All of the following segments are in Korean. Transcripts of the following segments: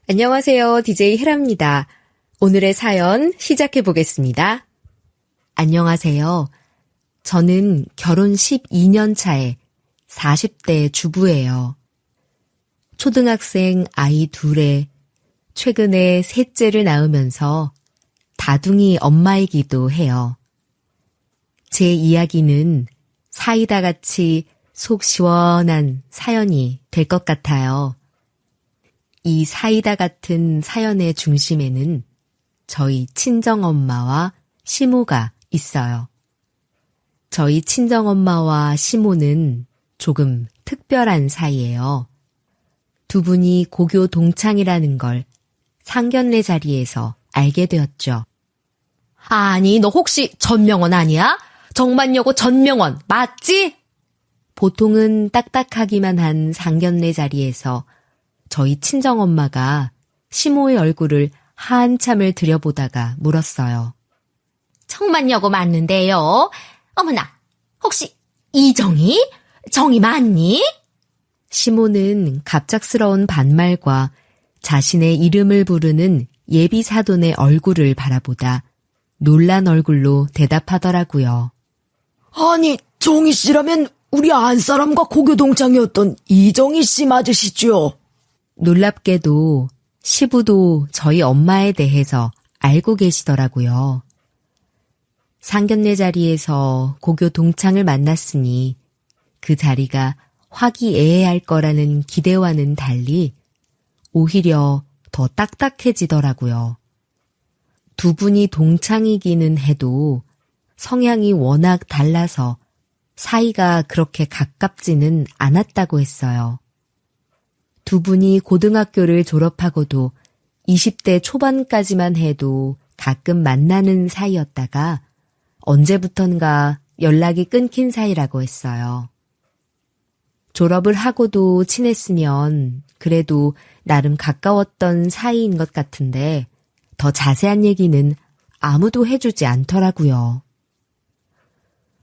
안녕하세요. DJ 헤라입니다. 오늘의 사연 시작해 보겠습니다. 안녕하세요. 저는 결혼 12년 차에 40대 주부예요. 초등학생 아이 둘에 최근에 셋째를 낳으면서 다둥이 엄마이기도 해요. 제 이야기는 사이다 같이 속 시원한 사연이 될 것 같아요. 이 사이다 같은 사연의 중심에는 저희 친정엄마와 시모가 있어요. 저희 친정엄마와 시모는 조금 특별한 사이예요. 두 분이 고교 동창이라는 걸 상견례 자리에서 알게 되었죠. 아니, 너 혹시 전명원 아니야? 정만여고 전명원 맞지? 보통은 딱딱하기만 한 상견례 자리에서 저희 친정엄마가 시모의 얼굴을 한참을 들여보다가 물었어요. 정만여고 맞는데요. 어머나, 혹시 이정희? 정희 맞니? 시모는 갑작스러운 반말과 자신의 이름을 부르는 예비사돈의 얼굴을 바라보다 놀란 얼굴로 대답하더라고요. 아니, 정희 씨라면 우리 안사람과 고교 동창이었던 이정희 씨 맞으시죠? 놀랍게도 시부도 저희 엄마에 대해서 알고 계시더라고요. 상견례 자리에서 고교 동창을 만났으니 그 자리가 화기애애할 거라는 기대와는 달리 오히려 더 딱딱해지더라고요. 두 분이 동창이기는 해도 성향이 워낙 달라서 사이가 그렇게 가깝지는 않았다고 했어요. 두 분이 고등학교를 졸업하고도 20대 초반까지만 해도 가끔 만나는 사이였다가 언제부턴가 연락이 끊긴 사이라고 했어요. 졸업을 하고도 친했으면 그래도 나름 가까웠던 사이인 것 같은데 더 자세한 얘기는 아무도 해주지 않더라고요.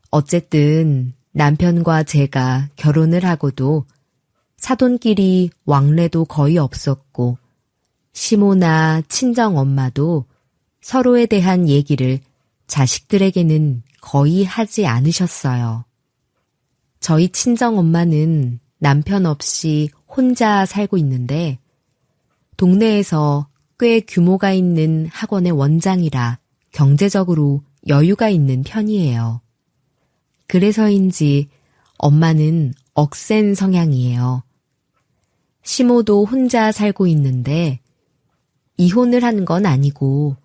어쨌든 남편과 제가 결혼을 하고도 사돈끼리 왕래도 거의 없었고 시모나 친정엄마도 서로에 대한 얘기를 자식들에게는 거의 하지 않으셨어요. 저희 친정엄마는 남편 없이 혼자 살고 있는데 동네에서 꽤 규모가 있는 학원의 원장이라 경제적으로 여유가 있는 편이에요. 그래서인지 엄마는 억센 성향이에요. 시모도 혼자 살고 있는데 이혼을 한 건 아니고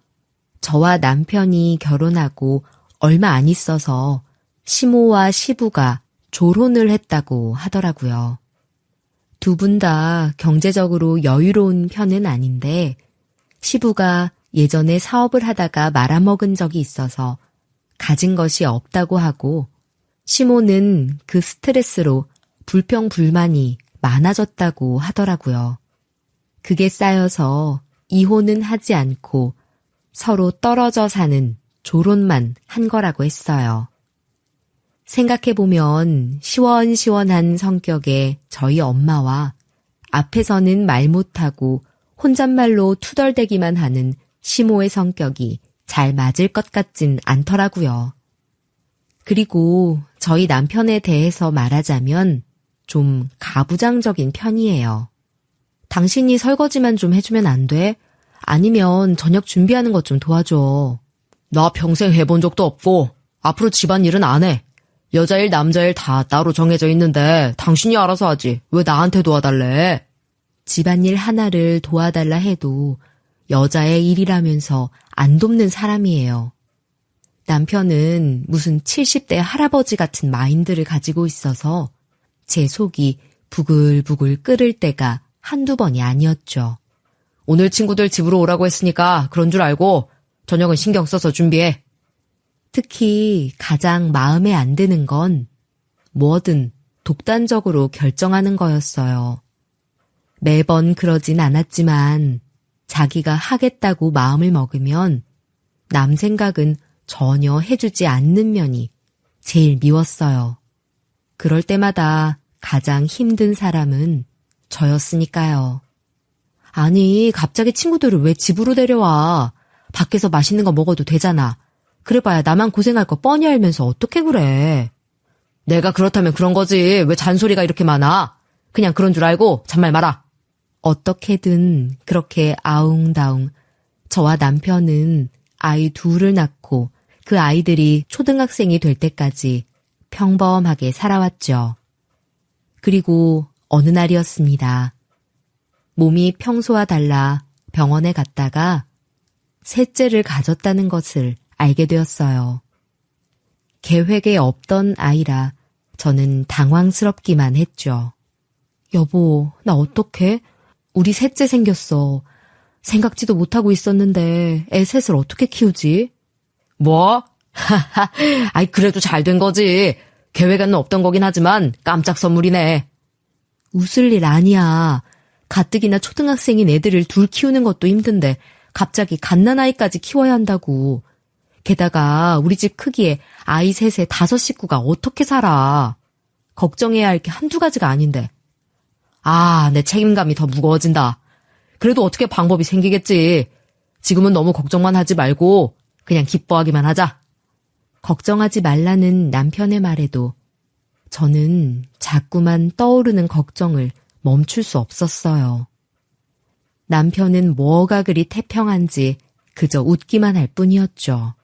저와 남편이 결혼하고 얼마 안 있어서 시모와 시부가 졸혼을 했다고 하더라고요. 두 분 다 경제적으로 여유로운 편은 아닌데 시부가 예전에 사업을 하다가 말아먹은 적이 있어서 가진 것이 없다고 하고 시모는 그 스트레스로 불평불만이 많아졌다고 하더라고요. 그게 쌓여서 이혼은 하지 않고 서로 떨어져 사는 졸혼만 한 거라고 했어요. 생각해보면 시원시원한 성격의 저희 엄마와 앞에서는 말 못하고 혼잣말로 투덜대기만 하는 시모의 성격이 잘 맞을 것 같진 않더라고요. 그리고 저희 남편에 대해서 말하자면 좀 가부장적인 편이에요. 당신이 설거지만 좀 해주면 안 돼? 아니면 저녁 준비하는 것 좀 도와줘. 나 평생 해본 적도 없고 앞으로 집안일은 안 해. 여자일 남자일 다 따로 정해져 있는데 당신이 알아서 하지. 왜 나한테 도와달래? 집안일 하나를 도와달라 해도 여자의 일이라면서 안 돕는 사람이에요. 남편은 무슨 70대 할아버지 같은 마인드를 가지고 있어서 제 속이 부글부글 끓을 때가 한두 번이 아니었죠. 오늘 친구들 집으로 오라고 했으니까 그런 줄 알고 저녁은 신경 써서 준비해. 특히 가장 마음에 안 드는 건 뭐든 독단적으로 결정하는 거였어요. 매번 그러진 않았지만 자기가 하겠다고 마음을 먹으면 남 생각은 전혀 해주지 않는 면이 제일 미웠어요. 그럴 때마다 가장 힘든 사람은 저였으니까요. 아니, 갑자기 친구들을 왜 집으로 데려와? 밖에서 맛있는 거 먹어도 되잖아. 그래봐야 나만 고생할 거 뻔히 알면서 어떻게 그래? 내가 그렇다면 그런 거지. 왜 잔소리가 이렇게 많아? 그냥 그런 줄 알고 잔말 마라. 어떻게든 그렇게 아웅다웅 저와 남편은 아이 둘을 낳고 그 아이들이 초등학생이 될 때까지 평범하게 살아왔죠. 그리고 어느 날이었습니다. 몸이 평소와 달라 병원에 갔다가 셋째를 가졌다는 것을 알게 되었어요. 계획에 없던 아이라 저는 당황스럽기만 했죠. 여보, 나 어떡해? 우리 셋째 생겼어. 생각지도 못하고 있었는데 애 셋을 어떻게 키우지? 뭐? 아이, 그래도 잘 된 거지. 계획에는 없던 거긴 하지만 깜짝 선물이네. 웃을 일 아니야. 가뜩이나 초등학생인 애들을 둘 키우는 것도 힘든데 갑자기 갓난아이까지 키워야 한다고. 게다가 우리 집 크기에 아이 셋에 5식구가 어떻게 살아. 걱정해야 할 게 한두 가지가 아닌데. 아, 내 책임감이 더 무거워진다. 그래도 어떻게 방법이 생기겠지. 지금은 너무 걱정만 하지 말고 그냥 기뻐하기만 하자. 걱정하지 말라는 남편의 말에도 저는 자꾸만 떠오르는 걱정을 멈출 수 없었어요. 남편은 뭐가 그리 태평한지 그저 웃기만 할 뿐이었죠.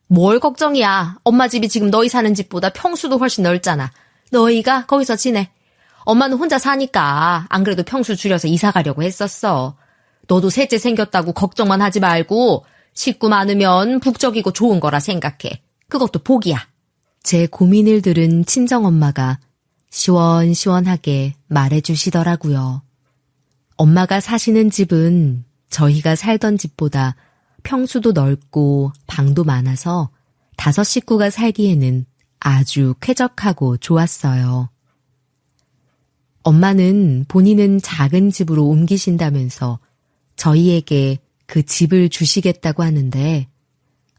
뭘 걱정이야. 엄마 집이 지금 너희 사는 집보다 평수도 훨씬 넓잖아. 너희가 거기서 지내. 엄마는 혼자 사니까 안 그래도 평수 줄여서 이사 가려고 했었어. 너도 셋째 생겼다고 걱정만 하지 말고 식구 많으면 북적이고 좋은 거라 생각해. 그것도 복이야. 제 고민을 들은 친정엄마가 시원시원하게 말해주시더라고요. 엄마가 사시는 집은 저희가 살던 집보다 평수도 넓고 방도 많아서 5식구가 살기에는 아주 쾌적하고 좋았어요. 엄마는 본인은 작은 집으로 옮기신다면서 저희에게 그 집을 주시겠다고 하는데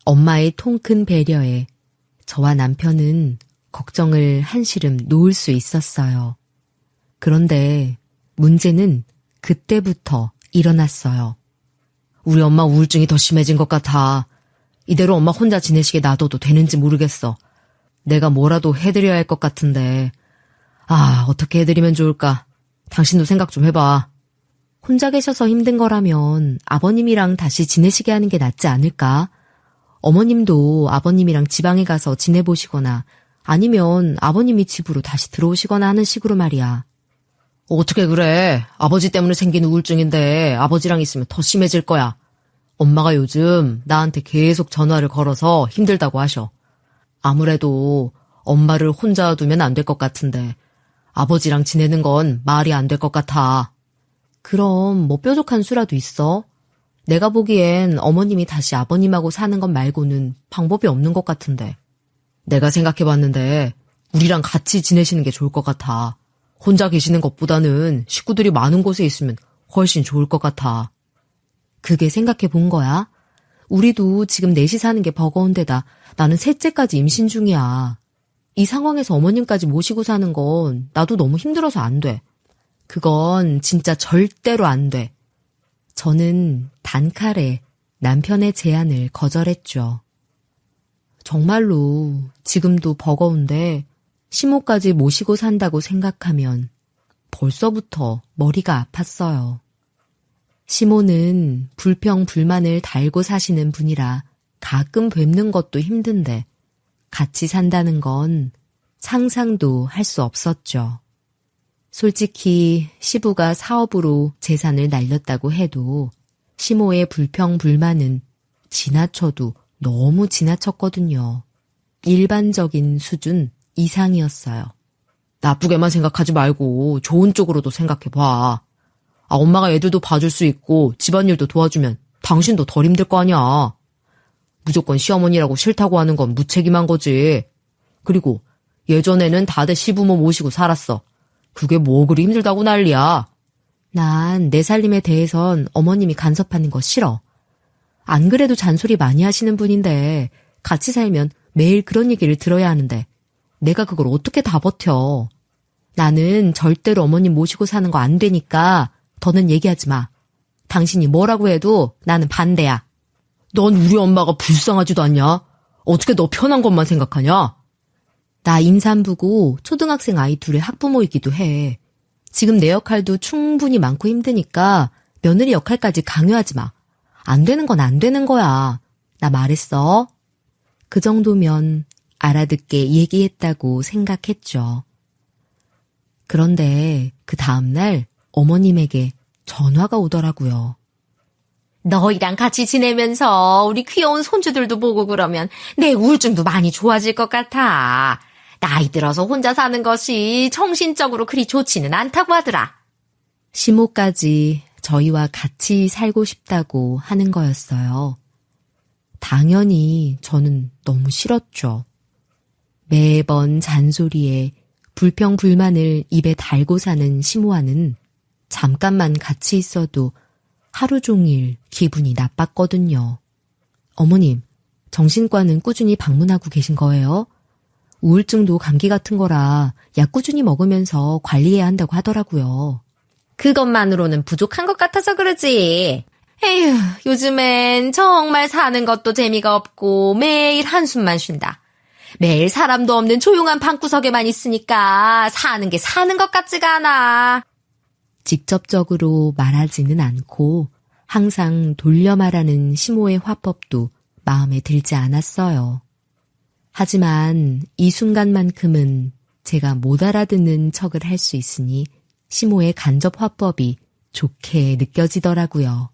엄마의 통큰 배려에 저와 남편은 걱정을 한시름 놓을 수 있었어요. 그런데 문제는 그때부터 일어났어요. 우리 엄마 우울증이 더 심해진 것 같아. 이대로 엄마 혼자 지내시게 놔둬도 되는지 모르겠어. 내가 뭐라도 해드려야 할 것 같은데. 아, 어떻게 해드리면 좋을까? 당신도 생각 좀 해봐. 혼자 계셔서 힘든 거라면 아버님이랑 다시 지내시게 하는 게 낫지 않을까? 어머님도 아버님이랑 지방에 가서 지내보시거나 아니면 아버님이 집으로 다시 들어오시거나 하는 식으로 말이야. 어떻게 그래? 아버지 때문에 생긴 우울증인데 아버지랑 있으면 더 심해질 거야. 엄마가 요즘 나한테 계속 전화를 걸어서 힘들다고 하셔. 아무래도 엄마를 혼자 두면 안 될 것 같은데 아버지랑 지내는 건 말이 안 될 것 같아. 그럼 뭐 뾰족한 수라도 있어? 내가 보기엔 어머님이 다시 아버님하고 사는 것 말고는 방법이 없는 것 같은데. 내가 생각해봤는데 우리랑 같이 지내시는 게 좋을 것 같아. 혼자 계시는 것보다는 식구들이 많은 곳에 있으면 훨씬 좋을 것 같아. 그게 생각해 본 거야? 우리도 지금 넷이 사는 게 버거운데다 나는 셋째까지 임신 중이야. 이 상황에서 어머님까지 모시고 사는 건 나도 너무 힘들어서 안 돼. 그건 진짜 절대로 안 돼. 저는 단칼에 남편의 제안을 거절했죠. 정말로 지금도 버거운데 시모까지 모시고 산다고 생각하면 벌써부터 머리가 아팠어요. 시모는 불평불만을 달고 사시는 분이라 가끔 뵙는 것도 힘든데 같이 산다는 건 상상도 할 수 없었죠. 솔직히 시부가 사업으로 재산을 날렸다고 해도 시모의 불평불만은 지나쳐도 너무 지나쳤거든요. 일반적인 수준 이상이었어요. 나쁘게만 생각하지 말고 좋은 쪽으로도 생각해봐. 아, 엄마가 애들도 봐줄 수 있고 집안일도 도와주면 당신도 덜 힘들 거 아니야. 무조건 시어머니라고 싫다고 하는 건 무책임한 거지. 그리고 예전에는 다들 시부모 모시고 살았어. 그게 뭐 그리 힘들다고 난리야. 난 내 살림에 대해선 어머님이 간섭하는 거 싫어. 안 그래도 잔소리 많이 하시는 분인데 같이 살면 매일 그런 얘기를 들어야 하는데 내가 그걸 어떻게 다 버텨. 나는 절대로 어머님 모시고 사는 거 안 되니까 더는 얘기하지 마. 당신이 뭐라고 해도 나는 반대야. 넌 우리 엄마가 불쌍하지도 않냐? 어떻게 너 편한 것만 생각하냐? 나 임산부고 초등학생 아이 둘의 학부모이기도 해. 지금 내 역할도 충분히 많고 힘드니까 며느리 역할까지 강요하지 마. 안 되는 건 안 되는 거야. 나 말했어. 그 정도면 알아듣게 얘기했다고 생각했죠. 그런데 그 다음날 어머님에게 전화가 오더라고요. 너희랑 같이 지내면서 우리 귀여운 손주들도 보고 그러면 내 우울증도 많이 좋아질 것 같아. 나이 들어서 혼자 사는 것이 정신적으로 그리 좋지는 않다고 하더라. 시모까지 저희와 같이 살고 싶다고 하는 거였어요. 당연히 저는 너무 싫었죠. 매번 잔소리에 불평불만을 입에 달고 사는 시모와는 잠깐만 같이 있어도 하루 종일 기분이 나빴거든요. 어머님, 정신과는 꾸준히 방문하고 계신 거예요? 우울증도 감기 같은 거라 약 꾸준히 먹으면서 관리해야 한다고 하더라고요. 그것만으로는 부족한 것 같아서 그러지. 에휴, 요즘엔 정말 사는 것도 재미가 없고 매일 한숨만 쉰다. 매일 사람도 없는 조용한 방구석에만 있으니까 사는 게 사는 것 같지가 않아. 직접적으로 말하지는 않고 항상 돌려 말하는 시모의 화법도 마음에 들지 않았어요. 하지만 이 순간만큼은 제가 못 알아듣는 척을 할 수 있으니 시모의 간접 화법이 좋게 느껴지더라고요.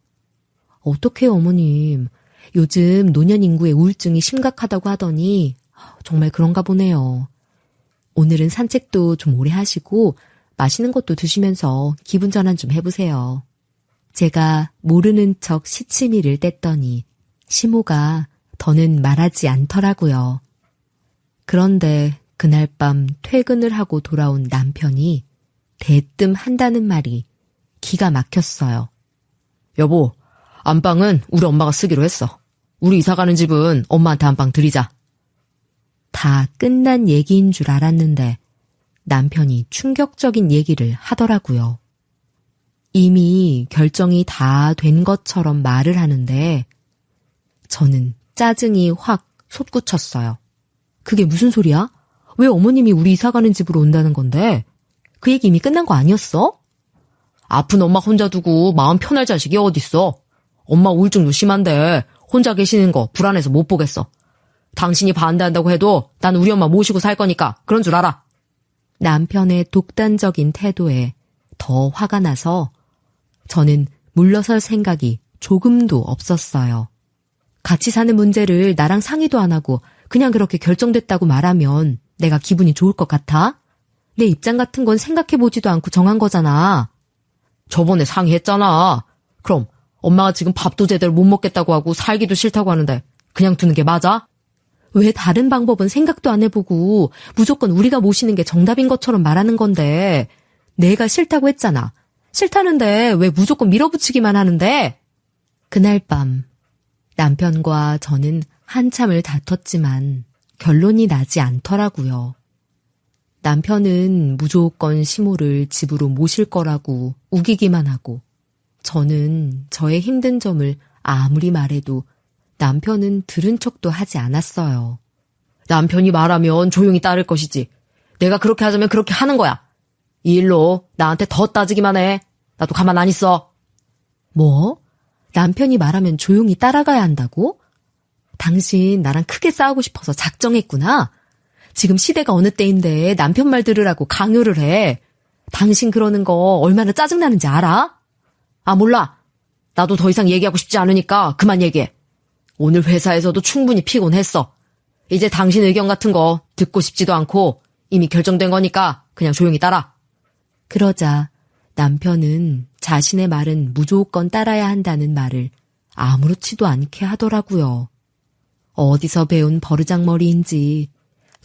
어떡해요, 어머님. 요즘 노년 인구의 우울증이 심각하다고 하더니 정말 그런가 보네요. 오늘은 산책도 좀 오래 하시고 맛있는 것도 드시면서 기분 전환 좀 해보세요. 제가 모르는 척 시치미를 뗐더니 시모가 더는 말하지 않더라고요. 그런데 그날 밤 퇴근을 하고 돌아온 남편이 대뜸 한다는 말이 기가 막혔어요. 여보, 안방은 우리 엄마가 쓰기로 했어. 우리 이사 가는 집은 엄마한테 안방 드리자. 다 끝난 얘기인 줄 알았는데 남편이 충격적인 얘기를 하더라고요. 이미 결정이 다 된 것처럼 말을 하는데 저는 짜증이 확 솟구쳤어요. 그게 무슨 소리야? 왜 어머님이 우리 이사 가는 집으로 온다는 건데? 그 얘기 이미 끝난 거 아니었어? 아픈 엄마 혼자 두고 마음 편할 자식이 어딨어. 엄마 우울증도 심한데 혼자 계시는 거 불안해서 못 보겠어. 당신이 반대한다고 해도 난 우리 엄마 모시고 살 거니까 그런 줄 알아. 남편의 독단적인 태도에 더 화가 나서 저는 물러설 생각이 조금도 없었어요. 같이 사는 문제를 나랑 상의도 안 하고 그냥 그렇게 결정됐다고 말하면 내가 기분이 좋을 것 같아? 내 입장 같은 건 생각해보지도 않고 정한 거잖아. 저번에 상의했잖아. 그럼 엄마가 지금 밥도 제대로 못 먹겠다고 하고 살기도 싫다고 하는데 그냥 두는 게 맞아? 왜 다른 방법은 생각도 안 해보고 무조건 우리가 모시는 게 정답인 것처럼 말하는 건데 내가 싫다고 했잖아. 싫다는데 왜 무조건 밀어붙이기만 하는데? 그날 밤 남편과 저는 한참을 다퉜지만 결론이 나지 않더라고요. 남편은 무조건 시모를 집으로 모실 거라고 우기기만 하고 저는 저의 힘든 점을 아무리 말해도 남편은 들은 척도 하지 않았어요. 남편이 말하면 조용히 따를 것이지. 내가 그렇게 하자면 그렇게 하는 거야. 이 일로 나한테 더 따지기만 해. 나도 가만 안 있어. 뭐? 남편이 말하면 조용히 따라가야 한다고? 당신 나랑 크게 싸우고 싶어서 작정했구나. 지금 시대가 어느 때인데 남편 말 들으라고 강요를 해. 당신 그러는 거 얼마나 짜증나는지 알아? 아, 몰라. 나도 더 이상 얘기하고 싶지 않으니까 그만 얘기해. 오늘 회사에서도 충분히 피곤했어. 이제 당신 의견 같은 거 듣고 싶지도 않고 이미 결정된 거니까 그냥 조용히 따라. 그러자 남편은 자신의 말은 무조건 따라야 한다는 말을 아무렇지도 않게 하더라고요. 어디서 배운 버르장머리인지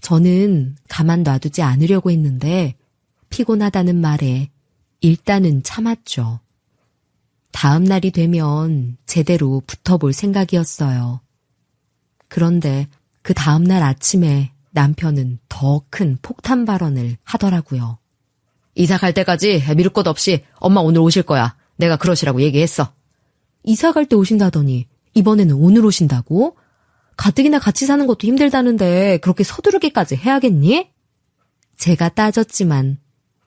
저는 가만 놔두지 않으려고 했는데 피곤하다는 말에 일단은 참았죠. 다음 날이 되면 제대로 붙어볼 생각이었어요. 그런데 그 다음 날 아침에 남편은 더 큰 폭탄 발언을 하더라고요. 이사 갈 때까지 미룰 것 없이 엄마 오늘 오실 거야. 내가 그러시라고 얘기했어. 이사 갈 때 오신다더니 이번에는 오늘 오신다고? 가뜩이나 같이 사는 것도 힘들다는데 그렇게 서두르게까지 해야겠니? 제가 따졌지만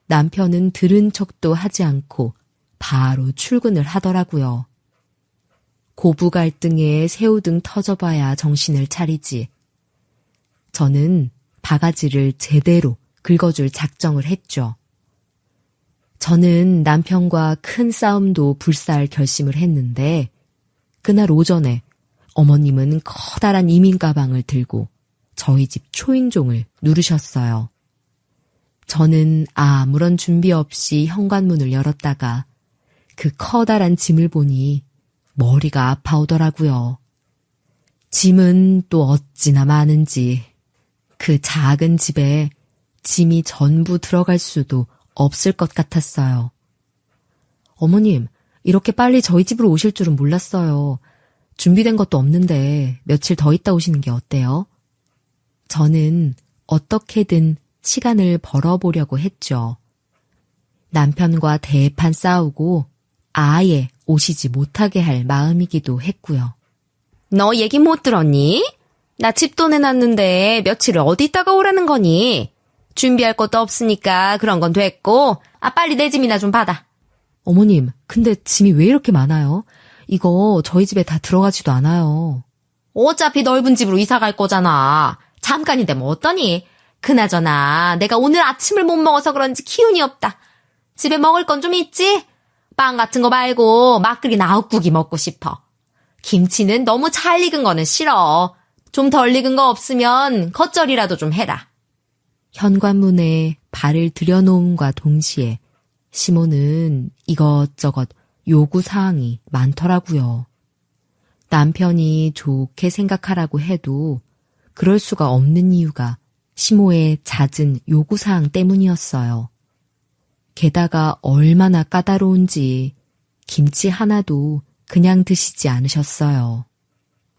남편은 들은 척도 하지 않고 바로 출근을 하더라고요. 고부 갈등에 새우등 터져봐야 정신을 차리지. 저는 바가지를 제대로 긁어줄 작정을 했죠. 저는 남편과 큰 싸움도 불사할 결심을 했는데 그날 오전에 어머님은 커다란 이민 가방을 들고 저희 집 초인종을 누르셨어요. 저는 아무런 준비 없이 현관문을 열었다가 그 커다란 짐을 보니 머리가 아파오더라고요. 짐은 또 어찌나 많은지 그 작은 집에 짐이 전부 들어갈 수도 없을 것 같았어요. 어머님, 이렇게 빨리 저희 집으로 오실 줄은 몰랐어요. 준비된 것도 없는데 며칠 더 있다 오시는 게 어때요? 저는 어떻게든 시간을 벌어보려고 했죠. 남편과 대판 싸우고 아예 오시지 못하게 할 마음이기도 했고요. 너 얘기 못 들었니? 나 집도 내놨는데 며칠을 어디 있다가 오라는 거니? 준비할 것도 없으니까 그런 건 됐고, 빨리 내 짐이나 좀 받아. 어머님, 근데 짐이 왜 이렇게 많아요? 이거 저희 집에 다 들어가지도 않아요. 어차피 넓은 집으로 이사 갈 거잖아. 잠깐인데 뭐 어떠니? 그나저나 내가 오늘 아침을 못 먹어서 그런지 기운이 없다. 집에 먹을 건 좀 있지? 빵 같은 거 말고 막 끓인 아욱국이 먹고 싶어. 김치는 너무 잘 익은 거는 싫어. 좀 덜 익은 거 없으면 겉절이라도 좀 해라. 현관문에 발을 들여놓음과 동시에 시모는 이것저것 요구사항이 많더라고요. 남편이 좋게 생각하라고 해도 그럴 수가 없는 이유가 시모의 잦은 요구사항 때문이었어요. 게다가 얼마나 까다로운지 김치 하나도 그냥 드시지 않으셨어요.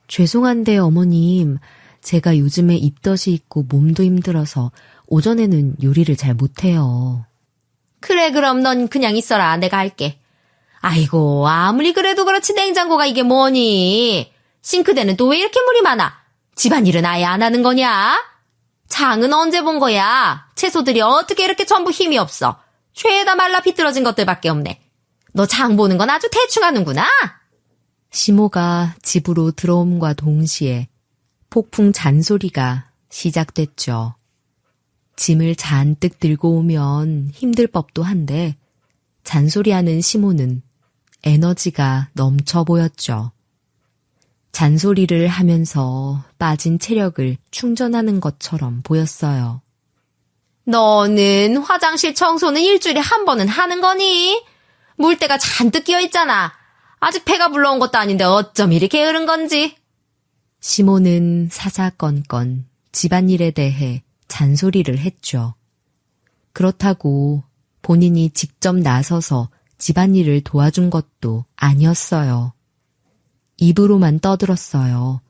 죄송한데 어머님, 제가 요즘에 입덧이 있고 몸도 힘들어서 오전에는 요리를 잘 못해요. 그래, 그럼 넌 그냥 있어라. 내가 할게. 아이고, 아무리 그래도 그렇지 냉장고가 이게 뭐니? 싱크대는 또 왜 이렇게 물이 많아? 집안일은 아예 안 하는 거냐? 장은 언제 본 거야? 채소들이 어떻게 이렇게 전부 힘이 없어? 죄다 말라 비뚤어진 것들밖에 없네. 너 장 보는 건 아주 대충 하는구나? 시모가 집으로 들어옴과 동시에 폭풍 잔소리가 시작됐죠. 짐을 잔뜩 들고 오면 힘들 법도 한데 잔소리하는 시모는 에너지가 넘쳐 보였죠. 잔소리를 하면서 빠진 체력을 충전하는 것처럼 보였어요. 너는 화장실 청소는 일주일에 한 번은 하는 거니? 물때가 잔뜩 끼어있잖아. 아직 배가 불러온 것도 아닌데 어쩜 이리 게으른 건지. 시모는 사사건건 집안일에 대해 잔소리를 했죠. 그렇다고 본인이 직접 나서서 집안일을 도와준 것도 아니었어요. 입으로만 떠들었어요.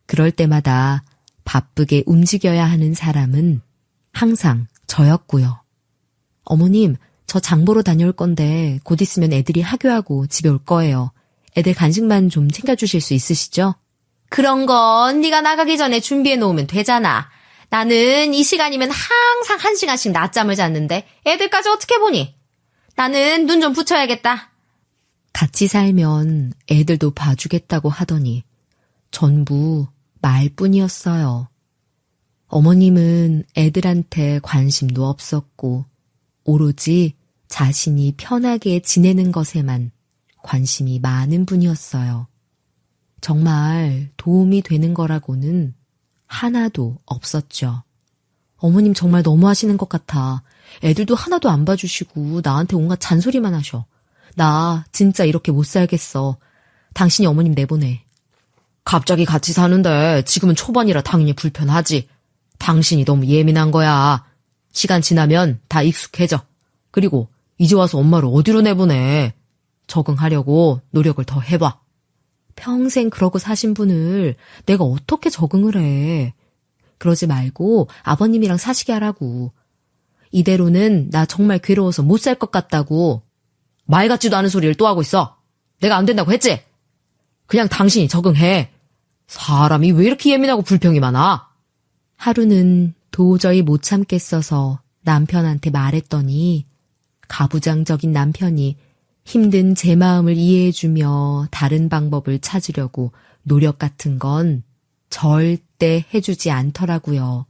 그럴 때마다 바쁘게 움직여야 하는 사람은 항상 저였고요. 어머님, 저 장 보러 다녀올 건데 곧 있으면 애들이 하교하고 집에 올 거예요. 애들 간식만 좀 챙겨주실 수 있으시죠? 그런 건 네가 나가기 전에 준비해 놓으면 되잖아. 나는 이 시간이면 항상 1시간씩 낮잠을 잤는데 애들까지 어떻게 보니? 나는 눈 좀 붙여야겠다. 같이 살면 애들도 봐주겠다고 하더니 전부 말뿐이었어요. 어머님은 애들한테 관심도 없었고 오로지 자신이 편하게 지내는 것에만 관심이 많은 분이었어요. 정말 도움이 되는 거라고는 하나도 없었죠. 어머님 정말 너무하시는 것 같아. 애들도 하나도 안 봐주시고 나한테 온갖 잔소리만 하셔. 나 진짜 이렇게 못 살겠어. 당신이 어머님 내보내. 갑자기 같이 사는데 지금은 초반이라 당연히 불편하지. 당신이 너무 예민한 거야. 시간 지나면 다 익숙해져. 그리고 이제 와서 엄마를 어디로 내보내. 적응하려고 노력을 더 해봐. 평생 그러고 사신 분을 내가 어떻게 적응을 해. 그러지 말고 아버님이랑 사시게 하라고. 이대로는 나 정말 괴로워서 못 살 것 같다고. 말 같지도 않은 소리를 또 하고 있어. 내가 안 된다고 했지? 그냥 당신이 적응해. 사람이 왜 이렇게 예민하고 불평이 많아? 하루는 도저히 못 참겠어서 남편한테 말했더니 가부장적인 남편이 힘든 제 마음을 이해해주며 다른 방법을 찾으려고 노력 같은 건 절대 해주지 않더라고요.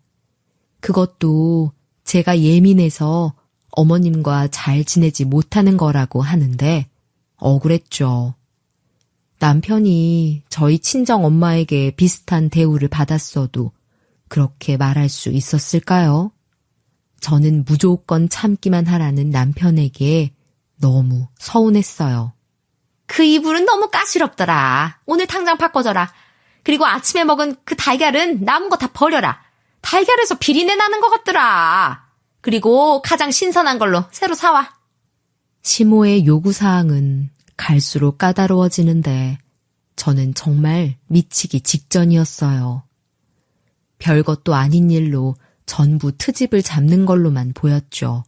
그것도 제가 예민해서 어머님과 잘 지내지 못하는 거라고 하는데 억울했죠. 남편이 저희 친정 엄마에게 비슷한 대우를 받았어도 그렇게 말할 수 있었을까요? 저는 무조건 참기만 하라는 남편에게 너무 서운했어요. 그 이불은 너무 까시럽더라. 오늘 당장 바꿔줘라. 그리고 아침에 먹은 그 달걀은 남은 거 다 버려라. 달걀에서 비린내 나는 것 같더라. 그리고 가장 신선한 걸로 새로 사와. 시모의 요구사항은 갈수록 까다로워지는데 저는 정말 미치기 직전이었어요. 별것도 아닌 일로 전부 트집을 잡는 걸로만 보였죠.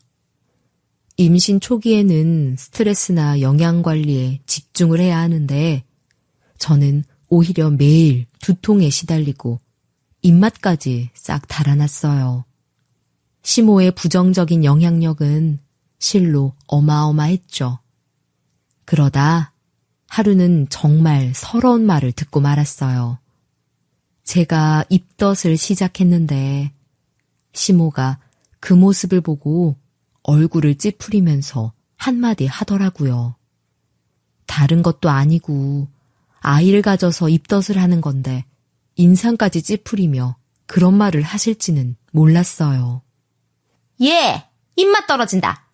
임신 초기에는 스트레스나 영양관리에 집중을 해야 하는데 저는 오히려 매일 두통에 시달리고 입맛까지 싹 달아났어요. 시모의 부정적인 영향력은 실로 어마어마했죠. 그러다 하루는 정말 서러운 말을 듣고 말았어요. 제가 입덧을 시작했는데 시모가 그 모습을 보고 얼굴을 찌푸리면서 한마디 하더라고요. 다른 것도 아니고 아이를 가져서 입덧을 하는 건데 인상까지 찌푸리며 그런 말을 하실지는 몰랐어요. 예, 입맛 떨어진다.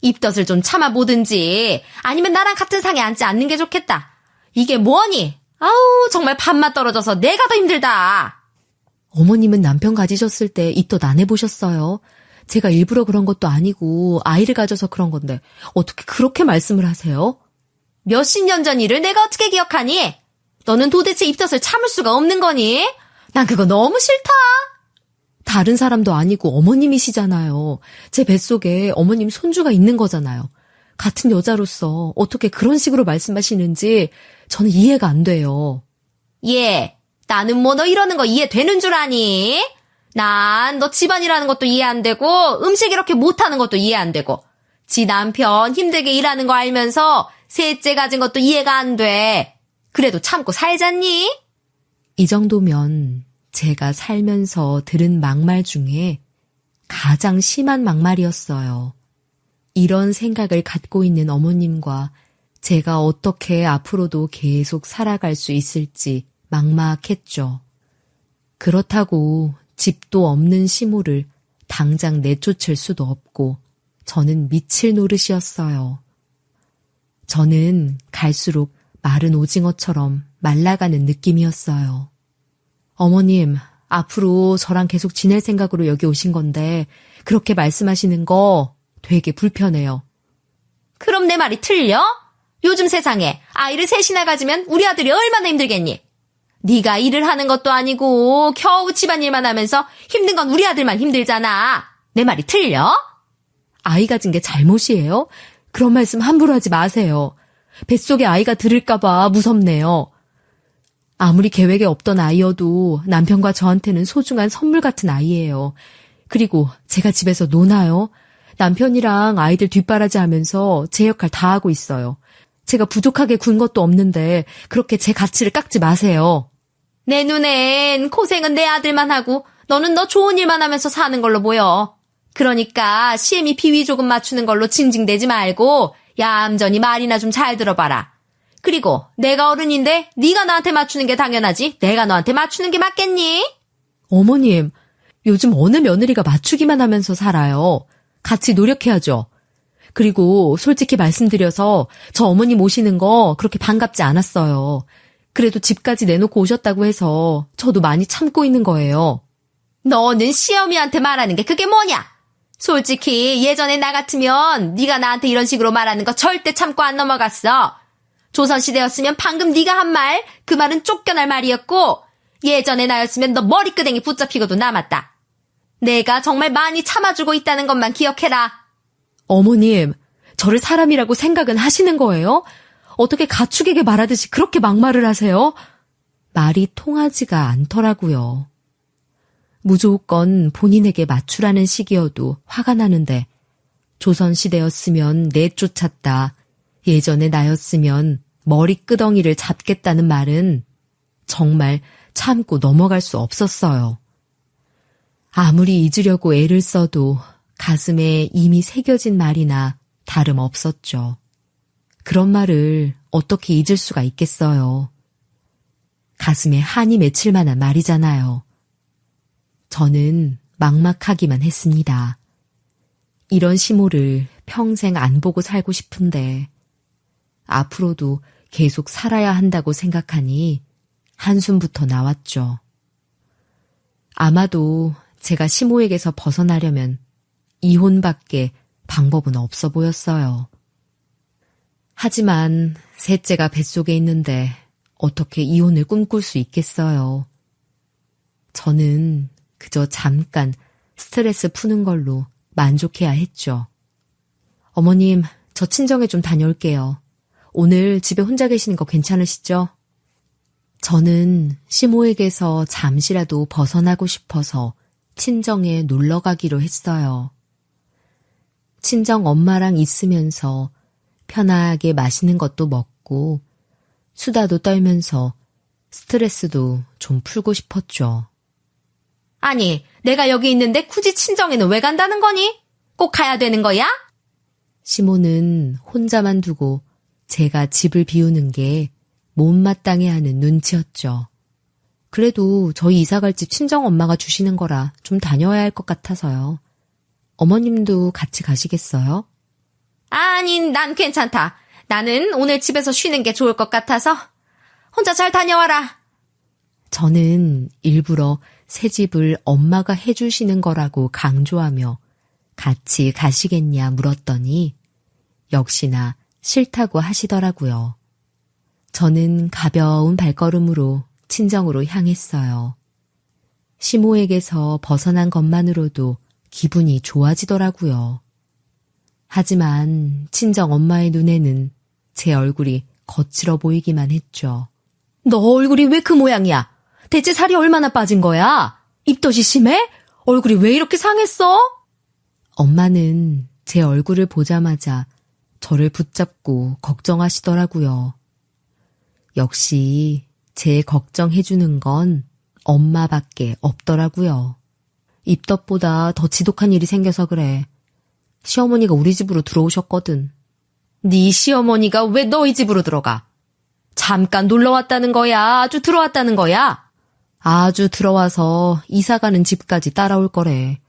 입덧을 좀 참아보든지 아니면 나랑 같은 상에 앉지 않는 게 좋겠다. 이게 뭐니? 아우 정말 밥맛 떨어져서 내가 더 힘들다. 어머님은 남편 가지셨을 때 입덧 안 해보셨어요? 제가 일부러 그런 것도 아니고 아이를 가져서 그런 건데 어떻게 그렇게 말씀을 하세요? 몇십 년 전 일을 내가 어떻게 기억하니? 너는 도대체 입덧을 참을 수가 없는 거니? 난 그거 너무 싫다. 다른 사람도 아니고 어머님이시잖아요. 제 뱃속에 어머님 손주가 있는 거잖아요. 같은 여자로서 어떻게 그런 식으로 말씀하시는지 저는 이해가 안 돼요. 예, 나는 뭐 너 이러는 거 이해되는 줄 아니? 난 너 집안이라는 것도 이해 안 되고 음식 이렇게 못하는 것도 이해 안 되고 지 남편 힘들게 일하는 거 알면서 셋째 가진 것도 이해가 안 돼. 그래도 참고 살잖니? 이 정도면 제가 살면서 들은 막말 중에 가장 심한 막말이었어요. 이런 생각을 갖고 있는 어머님과 제가 어떻게 앞으로도 계속 살아갈 수 있을지 막막했죠. 그렇다고 집도 없는 시모를 당장 내쫓을 수도 없고 저는 미칠 노릇이었어요. 저는 갈수록 마른 오징어처럼 말라가는 느낌이었어요. 어머님, 앞으로 저랑 계속 지낼 생각으로 여기 오신 건데 그렇게 말씀하시는 거 되게 불편해요. 그럼 내 말이 틀려? 요즘 세상에 아이를 셋이나 가지면 우리 아들이 얼마나 힘들겠니? 네가 일을 하는 것도 아니고 겨우 집안일만 하면서 힘든 건 우리 아들만 힘들잖아. 내 말이 틀려? 아이 가진 게 잘못이에요? 그런 말씀 함부로 하지 마세요. 뱃속에 아이가 들을까봐 무섭네요. 아무리 계획에 없던 아이여도 남편과 저한테는 소중한 선물 같은 아이예요. 그리고 제가 집에서 노나요? 남편이랑 아이들 뒷바라지 하면서 제 역할 다 하고 있어요. 제가 부족하게 군 것도 없는데 그렇게 제 가치를 깎지 마세요. 내 눈엔 고생은 내 아들만 하고 너는 너 좋은 일만 하면서 사는 걸로 보여. 그러니까 시엠이 비위 조금 맞추는 걸로 징징대지 말고 얌전히 말이나 좀 잘 들어봐라. 그리고 내가 어른인데 네가 나한테 맞추는 게 당연하지. 내가 너한테 맞추는 게 맞겠니? 어머님, 요즘 어느 며느리가 맞추기만 하면서 살아요. 같이 노력해야죠. 그리고 솔직히 말씀드려서 저 어머님 오시는 거 그렇게 반갑지 않았어요. 그래도 집까지 내놓고 오셨다고 해서 저도 많이 참고 있는 거예요. 너는 시어미한테 말하는 게 그게 뭐냐? 솔직히 예전에 나 같으면 네가 나한테 이런 식으로 말하는 거 절대 참고 안 넘어갔어. 조선시대였으면 방금 네가 한 말, 그 말은 쫓겨날 말이었고 예전에 나였으면 너 머리끄댕이 붙잡히고도 남았다. 내가 정말 많이 참아주고 있다는 것만 기억해라. 어머님, 저를 사람이라고 생각은 하시는 거예요? 어떻게 가축에게 말하듯이 그렇게 막말을 하세요? 말이 통하지가 않더라고요. 무조건 본인에게 맞추라는 식이어도 화가 나는데 조선시대였으면 내쫓았다. 예전의 나였으면 머리끄덩이를 잡겠다는 말은 정말 참고 넘어갈 수 없었어요. 아무리 잊으려고 애를 써도 가슴에 이미 새겨진 말이나 다름없었죠. 그런 말을 어떻게 잊을 수가 있겠어요. 가슴에 한이 맺힐 만한 말이잖아요. 저는 막막하기만 했습니다. 이런 시모를 평생 안 보고 살고 싶은데 앞으로도 계속 살아야 한다고 생각하니 한숨부터 나왔죠. 아마도 제가 시모에게서 벗어나려면 이혼밖에 방법은 없어 보였어요. 하지만 셋째가 뱃속에 있는데 어떻게 이혼을 꿈꿀 수 있겠어요. 저는 그저 잠깐 스트레스 푸는 걸로 만족해야 했죠. 어머님, 저 친정에 좀 다녀올게요. 오늘 집에 혼자 계시는 거 괜찮으시죠? 저는 시모에게서 잠시라도 벗어나고 싶어서 친정에 놀러 가기로 했어요. 친정 엄마랑 있으면서 편하게 맛있는 것도 먹고 수다도 떨면서 스트레스도 좀 풀고 싶었죠. 아니, 내가 여기 있는데 굳이 친정에는 왜 간다는 거니? 꼭 가야 되는 거야? 시모는 혼자만 두고 제가 집을 비우는 게 못마땅해 하는 눈치였죠. 그래도 저희 이사갈 집 친정엄마가 주시는 거라 좀 다녀야 할 것 같아서요. 어머님도 같이 가시겠어요? 아니, 난 괜찮다. 나는 오늘 집에서 쉬는 게 좋을 것 같아서 혼자 잘 다녀와라. 저는 일부러 새 집을 엄마가 해주시는 거라고 강조하며 같이 가시겠냐 물었더니 역시나 싫다고 하시더라고요. 저는 가벼운 발걸음으로 친정으로 향했어요. 시모에게서 벗어난 것만으로도 기분이 좋아지더라고요. 하지만 친정 엄마의 눈에는 제 얼굴이 거칠어 보이기만 했죠. 너 얼굴이 왜 그 모양이야? 대체 살이 얼마나 빠진 거야? 입덧이 심해? 얼굴이 왜 이렇게 상했어? 엄마는 제 얼굴을 보자마자 저를 붙잡고 걱정하시더라고요. 역시 제 걱정해주는 건 엄마밖에 없더라고요. 입덧보다 더 지독한 일이 생겨서 그래. 시어머니가 우리 집으로 들어오셨거든. 네 시어머니가 왜 너희 집으로 들어가? 잠깐 놀러 왔다는 거야? 아주 들어왔다는 거야? 아주 들어와서 이사가는 집까지 따라올 거래.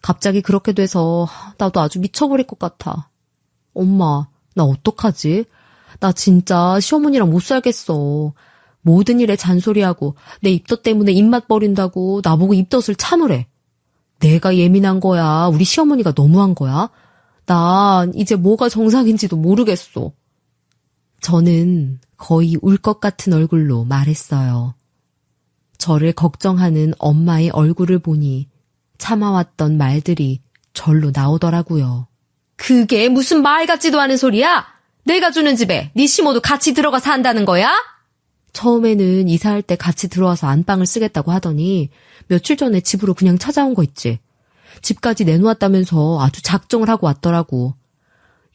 갑자기 그렇게 돼서 나도 아주 미쳐버릴 것 같아. 엄마, 나 어떡하지? 나 진짜 시어머니랑 못 살겠어. 모든 일에 잔소리하고 내 입덧 때문에 입맛 버린다고 나보고 입덧을 참으래. 내가 예민한 거야? 우리 시어머니가 너무한 거야? 난 이제 뭐가 정상인지도 모르겠어. 저는 거의 울 것 같은 얼굴로 말했어요. 저를 걱정하는 엄마의 얼굴을 보니 참아왔던 말들이 절로 나오더라고요. 그게 무슨 말 같지도 않은 소리야? 내가 주는 집에 네 시모도 같이 들어가 산다는 거야? 처음에는 이사할 때 같이 들어와서 안방을 쓰겠다고 하더니 며칠 전에 집으로 그냥 찾아온 거 있지. 집까지 내놓았다면서 아주 작정을 하고 왔더라고.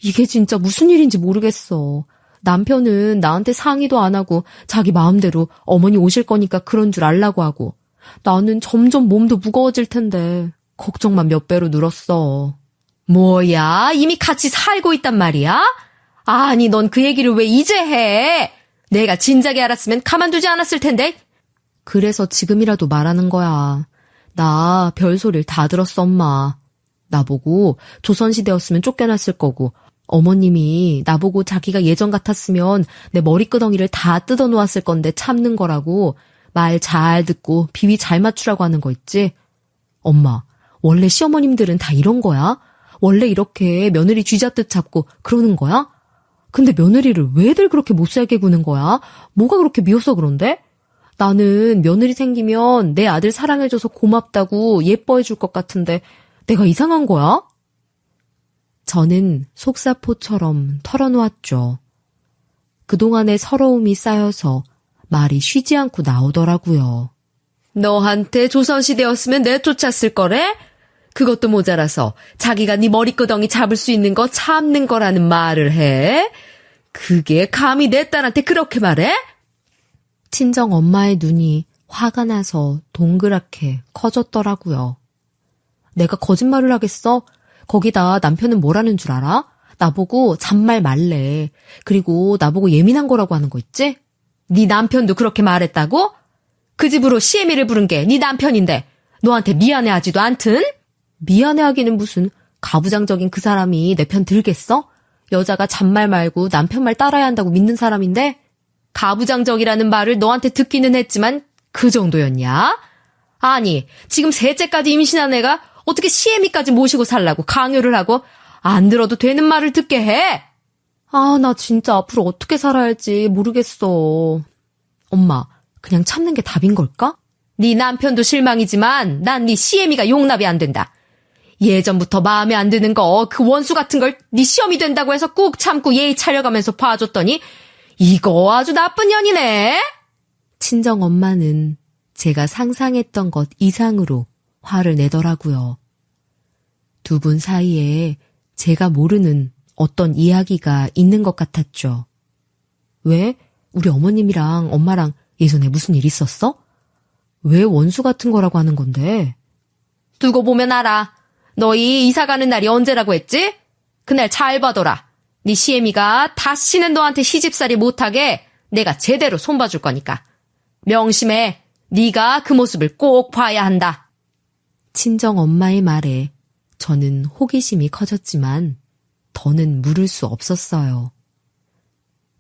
이게 진짜 무슨 일인지 모르겠어. 남편은 나한테 상의도 안 하고 자기 마음대로 어머니 오실 거니까 그런 줄 알라고 하고 나는 점점 몸도 무거워질 텐데 걱정만 몇 배로 늘었어. 뭐야? 이미 같이 살고 있단 말이야? 아니, 넌 그 얘기를 왜 이제 해? 내가 진작에 알았으면 가만두지 않았을 텐데. 그래서 지금이라도 말하는 거야. 나 별소리를 다 들었어, 엄마. 나보고 조선시대였으면 쫓겨났을 거고 어머님이 나보고 자기가 예전 같았으면 내 머리끄덩이를 다 뜯어놓았을 건데 참는 거라고 말 잘 듣고 비위 잘 맞추라고 하는 거 있지? 엄마, 원래 시어머님들은 다 이런 거야? 원래 이렇게 며느리 쥐잡듯 잡고 그러는 거야? 근데 며느리를 왜들 그렇게 못살게 구는 거야? 뭐가 그렇게 미워서 그런데? 나는 며느리 생기면 내 아들 사랑해줘서 고맙다고 예뻐해줄 것 같은데 내가 이상한 거야? 저는 속사포처럼 털어놓았죠. 그동안의 서러움이 쌓여서 말이 쉬지 않고 나오더라고요. 너한테 조선시대였으면 내쫓았을 거래? 그것도 모자라서 자기가 네 머리끄덩이 잡을 수 있는 거 참는 거라는 말을 해? 그게 감히 내 딸한테 그렇게 말해? 친정 엄마의 눈이 화가 나서 동그랗게 커졌더라고요. 내가 거짓말을 하겠어? 거기다 남편은 뭐라는 줄 알아? 나보고 잔말 말래. 그리고 나보고 예민한 거라고 하는 거 있지? 네 남편도 그렇게 말했다고? 그 집으로 시애미를 부른 게 네 남편인데 너한테 미안해하지도 않든? 미안해하기는 무슨 가부장적인 그 사람이 내 편 들겠어? 여자가 잔말 말고 남편 말 따라야 한다고 믿는 사람인데? 가부장적이라는 말을 너한테 듣기는 했지만 그 정도였냐? 아니, 지금 셋째까지 임신한 애가 어떻게 시애미까지 모시고 살라고 강요를 하고 안 들어도 되는 말을 듣게 해? 아, 나 진짜 앞으로 어떻게 살아야 할지 모르겠어. 엄마, 그냥 참는 게 답인 걸까? 네 남편도 실망이지만 난 네 시애미가 용납이 안 된다. 예전부터 마음에 안 드는 거 그 원수 같은 걸 네 시험이 된다고 해서 꾹 참고 예의 차려가면서 봐줬더니 이거 아주 나쁜 년이네. 친정 엄마는 제가 상상했던 것 이상으로 화를 내더라고요. 두 분 사이에 제가 모르는 어떤 이야기가 있는 것 같았죠. 왜? 우리 어머님이랑 엄마랑 예전에 무슨 일 있었어? 왜 원수 같은 거라고 하는 건데? 두고 보면 알아. 너희 이사 가는 날이 언제라고 했지? 그날 잘 봐둬라. 네 시애미가 다시는 너한테 시집살이 못하게 내가 제대로 손봐줄 거니까. 명심해. 네가 그 모습을 꼭 봐야 한다. 친정 엄마의 말에 저는 호기심이 커졌지만 더는 물을 수 없었어요.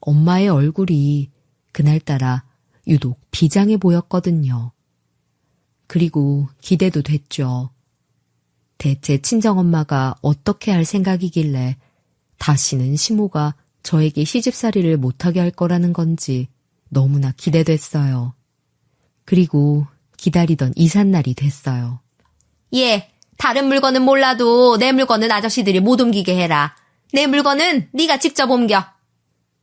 엄마의 얼굴이 그날따라 유독 비장해 보였거든요. 그리고 기대도 됐죠. 대체 친정엄마가 어떻게 할 생각이길래 다시는 시모가 저에게 시집살이를 못하게 할 거라는 건지 너무나 기대됐어요. 그리고 기다리던 이삿날이 됐어요. 예, 다른 물건은 몰라도 내 물건은 아저씨들이 못 옮기게 해라. 내 물건은 네가 직접 옮겨.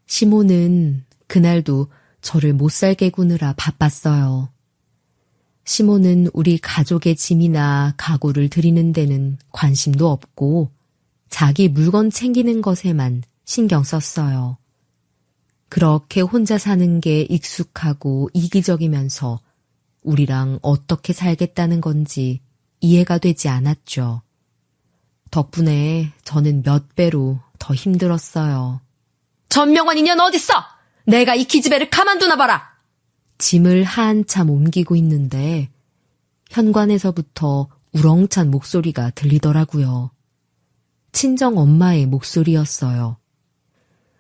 시모는 그날도 저를 못살게 구느라 바빴어요. 시모는 우리 가족의 짐이나 가구를 드리는 데는 관심도 없고 자기 물건 챙기는 것에만 신경 썼어요. 그렇게 혼자 사는 게 익숙하고 이기적이면서 우리랑 어떻게 살겠다는 건지 이해가 되지 않았죠. 덕분에 저는 몇 배로 더 힘들었어요. 전명환 인연 어딨어? 내가 이 기집애를 가만두나 봐라. 짐을 한참 옮기고 있는데 현관에서부터 우렁찬 목소리가 들리더라고요. 친정 엄마의 목소리였어요.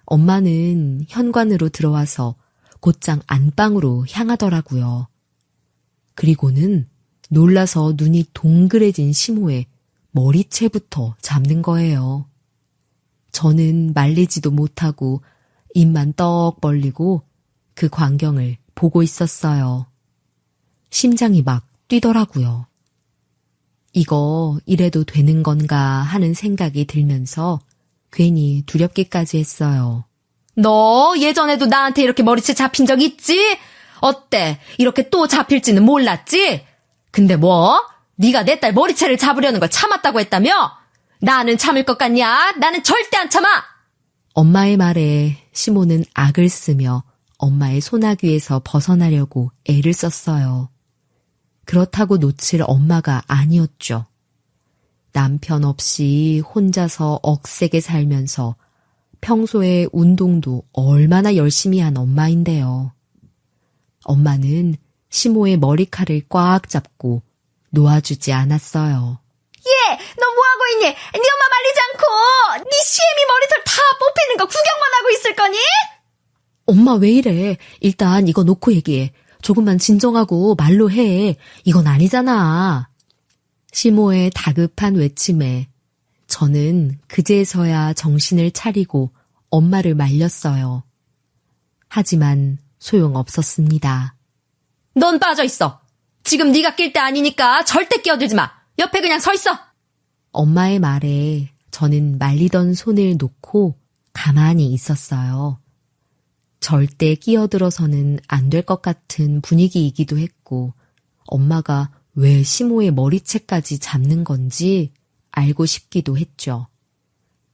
엄마는 현관으로 들어와서 곧장 안방으로 향하더라고요. 그리고는 놀라서 눈이 동그래진 시모의 머리채부터 잡는 거예요. 저는 말리지도 못하고 입만 떡 벌리고 그 광경을 보고 있었어요. 심장이 막 뛰더라고요. 이거 이래도 되는 건가 하는 생각이 들면서 괜히 두렵기까지 했어요. 너 예전에도 나한테 이렇게 머리채 잡힌 적 있지? 어때? 이렇게 또 잡힐지는 몰랐지? 근데 뭐? 네가 내 딸 머리채를 잡으려는 걸 참았다고 했다며? 나는 참을 것 같냐? 나는 절대 안 참아! 엄마의 말에 시모는 악을 쓰며 엄마의 소나귀에서 벗어나려고 애를 썼어요. 그렇다고 놓칠 엄마가 아니었죠. 남편 없이 혼자서 억세게 살면서 평소에 운동도 얼마나 열심히 한 엄마인데요. 엄마는 시모의 머리칼을 꽉 잡고 놓아주지 않았어요. 예, 너 뭐하고 있니? 네 엄마 말리지 않고 네 시애미 머리털 다 뽑히는 거 구경만 하고 있을 거니? 엄마 왜 이래? 일단 이거 놓고 얘기해. 조금만 진정하고 말로 해. 이건 아니잖아. 시모의 다급한 외침에 저는 그제서야 정신을 차리고 엄마를 말렸어요. 하지만 소용없었습니다. 넌 빠져있어. 지금 네가 낄 때 아니니까 절대 끼어들지 마. 옆에 그냥 서 있어. 엄마의 말에 저는 말리던 손을 놓고 가만히 있었어요. 절대 끼어들어서는 안 될 것 같은 분위기이기도 했고 엄마가 왜 시모의 머리채까지 잡는 건지 알고 싶기도 했죠.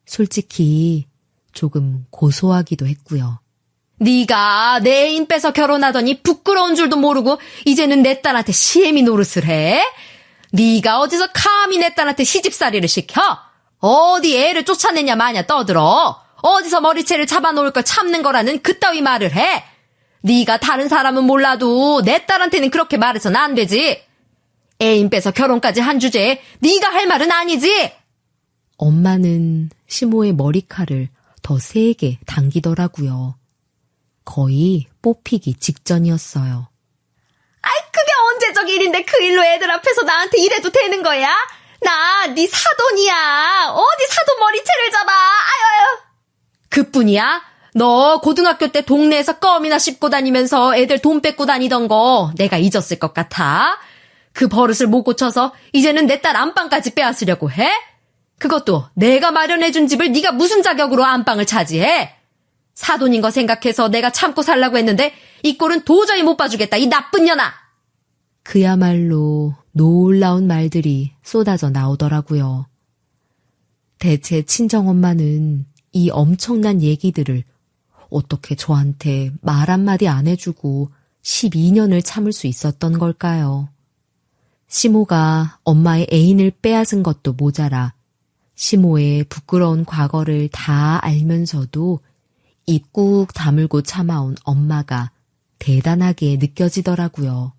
솔직히 조금 고소하기도 했고요. 네가 내 애인 빼서 결혼하더니 부끄러운 줄도 모르고 이제는 내 딸한테 시애미 노릇을 해? 네가 어디서 감히 내 딸한테 시집살이를 시켜? 어디 애를 쫓아내냐 마냐 떠들어? 어디서 머리채를 잡아놓을 걸 참는 거라는 그따위 말을 해? 네가 다른 사람은 몰라도 내 딸한테는 그렇게 말해서는 안 되지. 애인 빼서 결혼까지 한 주제에 네가 할 말은 아니지. 엄마는 시모의 머리칼을 더 세게 당기더라고요. 거의 뽑히기 직전이었어요. 아이 그게 언제적 일인데 그 일로 애들 앞에서 나한테 이래도 되는 거야? 나 네 사돈이야. 어디 사돈 머리채를 잡아. 아유. 그뿐이야? 너 고등학교 때 동네에서 껌이나 씹고 다니면서 애들 돈 뺏고 다니던 거 내가 잊었을 것 같아? 그 버릇을 못 고쳐서 이제는 내 딸 안방까지 빼앗으려고 해? 그것도 내가 마련해준 집을 네가 무슨 자격으로 안방을 차지해? 사돈인 거 생각해서 내가 참고 살라고 했는데 이 꼴은 도저히 못 봐주겠다, 이 나쁜 년아! 그야말로 놀라운 말들이 쏟아져 나오더라고요. 대체 친정엄마는 이 엄청난 얘기들을 어떻게 저한테 말 한마디 안 해주고 12년을 참을 수 있었던 걸까요? 시모가 엄마의 애인을 빼앗은 것도 모자라 시모의 부끄러운 과거를 다 알면서도 입 꾹 다물고 참아온 엄마가 대단하게 느껴지더라고요.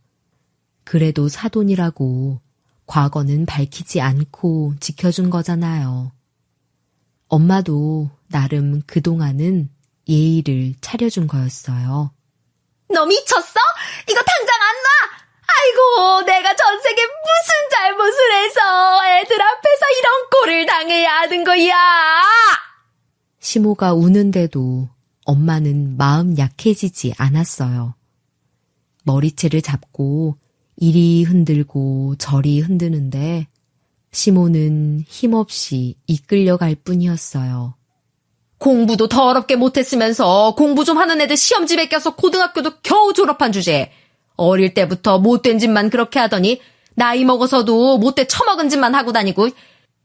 그래도 사돈이라고 과거는 밝히지 않고 지켜준 거잖아요. 엄마도 나름 그동안은 예의를 차려준 거였어요. 너 미쳤어? 이거 당장 안 놔! 아이고, 내가 전생에 무슨 잘못을 해서 애들 앞에서 이런 꼴을 당해야 하는 거야! 시모가 우는데도 엄마는 마음 약해지지 않았어요. 머리채를 잡고 이리 흔들고 저리 흔드는데 시모는 힘없이 이끌려갈 뿐이었어요. 공부도 더럽게 못했으면서 공부 좀 하는 애들 시험지에 껴서 고등학교도 겨우 졸업한 주제에 어릴 때부터 못된 짓만 그렇게 하더니 나이 먹어서도 못돼 처먹은 짓만 하고 다니고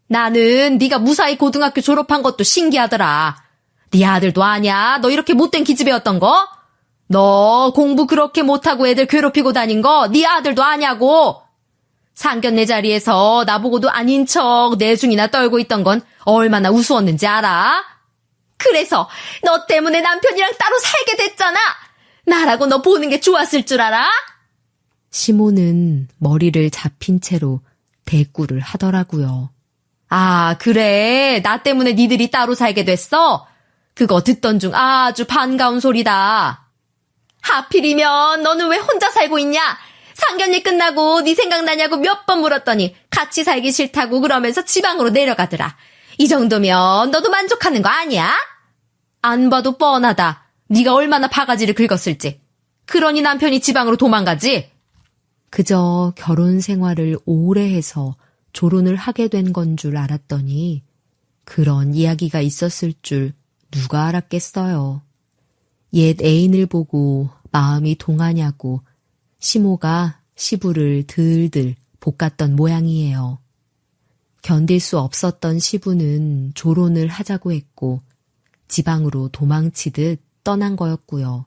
나는 네가 무사히 고등학교 졸업한 것도 신기하더라. 네 아들도 아냐? 너 이렇게 못된 기집애였던 거? 너 공부 그렇게 못하고 애들 괴롭히고 다닌 거 네 아들도 아냐고? 상견례 자리에서 나보고도 아닌 척 내숭이나 떨고 있던 건 얼마나 우스웠는지 알아? 그래서 너 때문에 남편이랑 따로 살게 됐잖아. 나라고 너 보는 게 좋았을 줄 알아? 시모는 머리를 잡힌 채로 대꾸를 하더라고요. 아, 그래. 나 때문에 니들이 따로 살게 됐어? 그거 듣던 중 아주 반가운 소리다. 하필이면 너는 왜 혼자 살고 있냐? 상견례 끝나고 네 생각나냐고 몇 번 물었더니 같이 살기 싫다고 그러면서 지방으로 내려가더라. 이 정도면 너도 만족하는 거 아니야? 안 봐도 뻔하다. 네가 얼마나 바가지를 긁었을지. 그러니 남편이 지방으로 도망가지? 그저 결혼 생활을 오래 해서 조론을 하게 된 건 줄 알았더니 그런 이야기가 있었을 줄 누가 알았겠어요. 옛 애인을 보고 마음이 동하냐고 시모가 시부를 들들 볶았던 모양이에요. 견딜 수 없었던 시부는 조론을 하자고 했고 지방으로 도망치듯 떠난 거였고요.